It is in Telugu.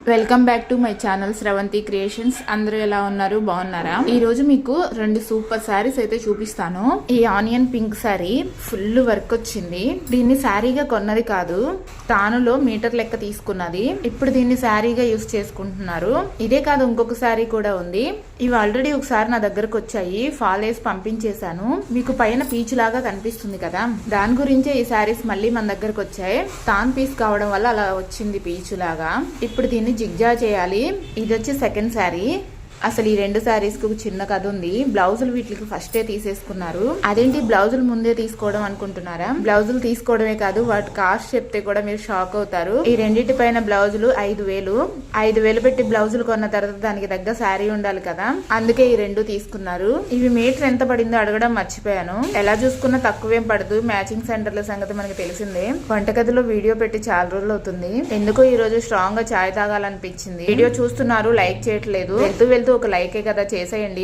Welcome back to my channel Sravanthi creations. అందరూ ఎలా ఉన్నారు? బాగున్నారా? ఈ రోజు మీకు 2 సూపర్ శారీస్ అయితే చూపిస్తాను. ఈ onion pink sari full work వచ్చింది. దీన్ని శారీగా కొన్నది కాదు, తానులో మీటర్ లెక్క తీసుకున్నది. ఇప్పుడు దీన్ని శారీగా యూస్ చేసుకుంటున్నారు. ఇదే కాదు, ఇంకొక శారీ కూడా ఉంది. ఇవి ఆల్రెడీ ఒకసారి నా దగ్గరకు వచ్చాయి, ఫాల్ వేసి పంపించేశాను. మీకు పైన పీచ్ లాగా కనిపిస్తుంది కదా, దాని గురించే ఈ శారీస్ మళ్ళీ మన దగ్గరకు వచ్చాయి. తాన్ పీస్ కావడం వల్ల అలా వచ్చింది పీచ్ లాగా. ఇప్పుడు దీన్ని జిగ్జా చేయాలి. ఇది వచ్చి సెకండ్ శారీ. అసలు ఈ 2 శారీస్ కు చిన్న కథ ఉంది. బ్లౌజులు వీటికి ఫస్టే తీసేసుకున్నారు. అదేంటి బ్లౌజులు ముందే తీసుకోవడం అనుకుంటున్నారా? బ్లౌజులు తీసుకోవడమే కాదు, వాటి కాస్ట్ చెప్తే కూడా మీరు షాక్ అవుతారు. ఈ రెండింటి పైన బ్లౌజులు 5,000 పెట్టి బ్లౌజులు కొన్న తర్వాత దానికి తగ్గ శారీ ఉండాలి కదా, అందుకే ఈ 2 తీసుకున్నారు. ఇవి మీటర్ ఎంత పడిందో అడగడం మర్చిపోయాను. ఎలా చూసుకున్నా తక్కువేం పడదు. మ్యాచింగ్ సెంటర్ల సంగతి మనకి తెలిసిందే. వంటగదిలో వీడియో పెట్టి చాలా రోజులు అవుతుంది. ఎందుకో ఈ రోజు స్ట్రాంగ్ గా చాయ్ తాగాలనిపించింది. వీడియో చూస్తున్నారు, లైక్ చేయట్లేదు. వెళ్తూ ఒక లైకే కదా చేసేయండి.